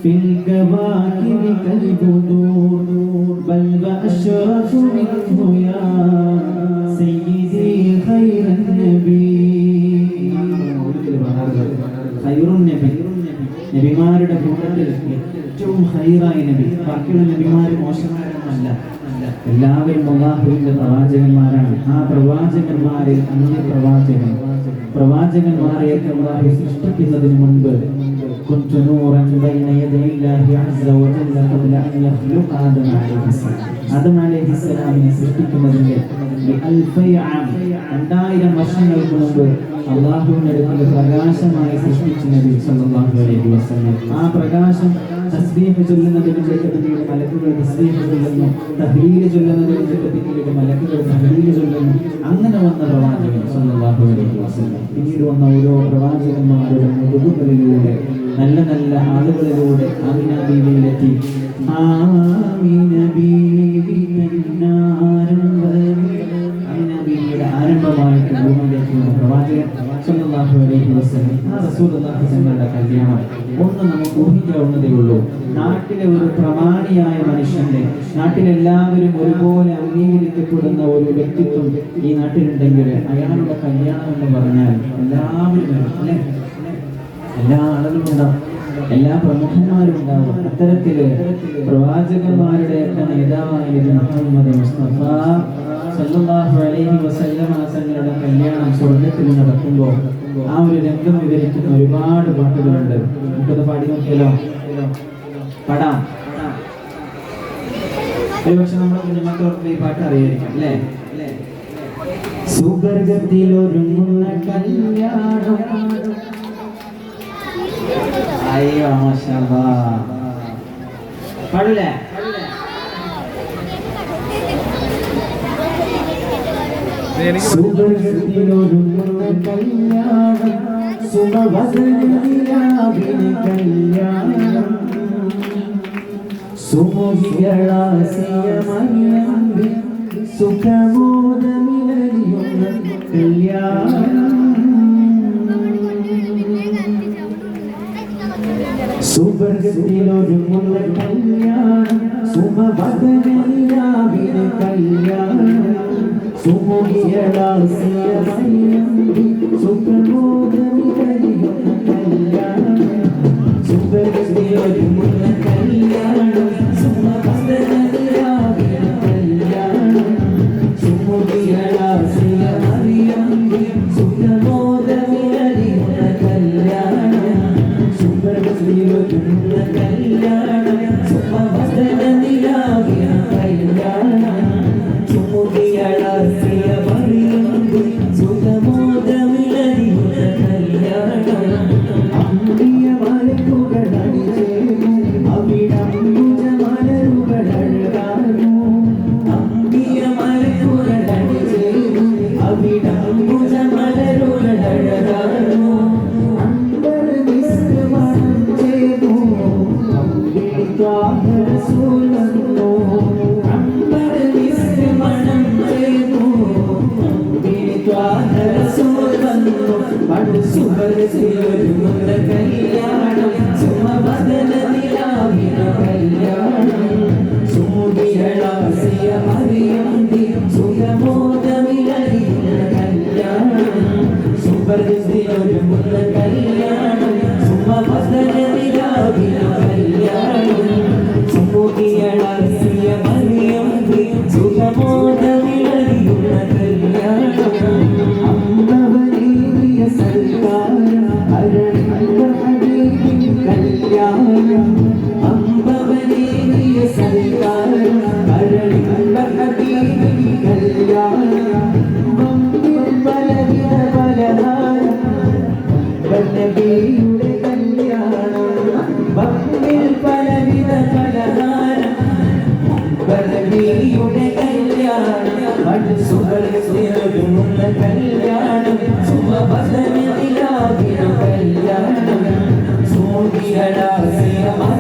في الكواكب كالبدور بل وأشرف منه يا سيدي خير النبي خير النبي നബിമാരുടെ കൂട്ടത്തിൽ ഏറ്റവും ഖൈറായ നബി. ബാക്കിയുള്ള നബിമാർ മോശമാരൊന്നുമല്ല, എല്ലാവരും അല്ലാഹുവിന്റെ പ്രവാചകന്മാരാണ്. ആ പ്രവാചകന്മാരിൽ അന്യ പ്രവാചകന്മാരെയൊക്കെ അല്ലാഹു സൃഷ്ടിക്കുന്നതിന് മുൻപ് كنت نورا بين يدي الله عز وجل قبل أن يخلق آدم عليه السلام. ആദം അലൈഹിസ്സലാമിനെ സൃഷ്ടിക്കുന്നതിന്റെ 2000 വർഷങ്ങൾക്ക് മുമ്പ് അല്ലാഹുവിന്റെ അടുക്കൽ പ്രകാശമായി സൃഷ്ടിച്ച നബി സല്ലല്ലാഹു അലൈഹി വസല്ലം. ആ പ്രകാശം തസ്ബീഹ് ചൊല്ലുന്നതിന് പിന്നീട് മലക്കുകൾ തസ്ബീഹ് ചൊല്ലുന്നു, തഹ്ലീൽ ചൊല്ലുന്നതിന് പിന്നീട് മലക്കുകൾ തഹ്ലീൽ ചൊല്ലുന്നു. അങ്ങനെ വന്ന പ്രവാചകൻ സല്ലല്ലാഹു അലൈഹി വസല്ലം. പിന്നീട് വന്ന ഓരോ പ്രവാചകന്മാരുടെ മുഖങ്ങളിലൂടെ നല്ല നല്ല ആളുകളിലൂടെ ആമിന ബീവിയിലെത്തി. ആമിന ബീവിയുടെ ആരംഭമായിട്ട് ഭൂമിയിലേക്ക് വന്ന പ്രവാചകൻ സല്ലല്ലാഹു അലൈഹി വസല്ലം. ആ റസൂലുള്ളാഹി തങ്ങളുടെ കല്യാണം ഒന്ന് നമുക്ക് ഊഹിക്കാവുന്നതേ ഉള്ളൂ. നാട്ടിലെ ഒരു പ്രമാണിയായ മനുഷ്യന്റെ, നാട്ടിലെല്ലാവരും ഒരുപോലെ അംഗീകരിക്കപ്പെടുന്ന ഒരു വ്യക്തിത്വം ഈ നാട്ടിലുണ്ടെങ്കിൽ അയാളുടെ കല്യാണം എന്ന് പറഞ്ഞാൽ എല്ലാവരും അല്ലെ, എല്ലാ ആളുകളും ഉണ്ടാവും, എല്ലാ പ്രമുഖന്മാരും ഉണ്ടാവും. അത്തരത്തില് പ്രവാചകന്മാരുടെയൊക്കെ നേതാവായിരുന്നു മുഹമ്മദ് മുസ്തഫ സല്ലല്ലാഹു അലൈഹി വസല്ലം. തങ്ങളുടെ കല്യാണം സ്വർഗ്ഗത്തിൽ നടക്കുമ്പോൾ ആ ഒരു രംഗം വിവരിക്കുന്ന ഒരുപാട് പാട്ടുകളുണ്ട്. നമുക്കത് പാടി നോക്കിയല്ലോ, പാടാം. ഒരുപക്ഷെ നമ്മുടെ കുഞ്ഞുമക്കൾക്ക് ഈ പാട്ട് അറിയായിരിക്കും അല്ലേ? സുവർഗത്തിലൊരുങ്ങുന്ന കല്യാണം. അയ്യോ മാഷാഅല്ലാഹ്, പാടില്ലേ? സുവർഗത്തിലൊരുങ്ങുന്ന കല്യാണം, സുമവദനിലാവിന് കല്യാണം, സുമുഖികളാസിയമറിയാമ്പി സുഖബോധമിലറിയുന്ന കല്യാണം. സുവർഗത്തിലൊരുങ്ങുന്ന കല്യാണം, സുമവദനിലാവിന് കല്യാണം, സുമുഖികളാസിയമറിയാമ്പി സുഖബോധമിലറിയുന്ന കല്യാണം. സുവർഗത്തിലൊരുങ്ങുന്ന കല്യാണം, സുമവദനിലാവിന് കല്യാണം, സുമുഖികളാസിയമറിയാമ്പി സുഖബോധമിലറിയുന്ന കല്യാണം. സുവർഗത്തിലൊരുങ്ങുന്ന കല്യാണം, സുമവദനിലാവിന് കല്യാണം, സുമുഖികളാസിയമറിയാമ്പി സുഖബോധമിലറിയുന്ന കല്യാണം. സുവർഗത്തിലൊരുങ്ങുന്ന കല്യാണം, സുമവദനിലാവിന് കല്യാണം, സുമുഖികളാസിയമറിയാമ്പി സുഖബോധമിലറിയുന്ന കല്യാണം. സുവർഗത്തിലൊരുങ്ങുന്ന കല്യാണം, സുമവദനിലാവിന് കല്യാണം, സുമുഖികളാസിയമറിയാമ്പി സുഖബോധമിലറിയുന്ന കല്യാണം. സുവർഗത്തിലൊരുങ്ങുന്ന കല്യാണം, സുമവദനിലാവിന് കല്യാണം, സുമുഖികളാസിയമറിയാമ്പി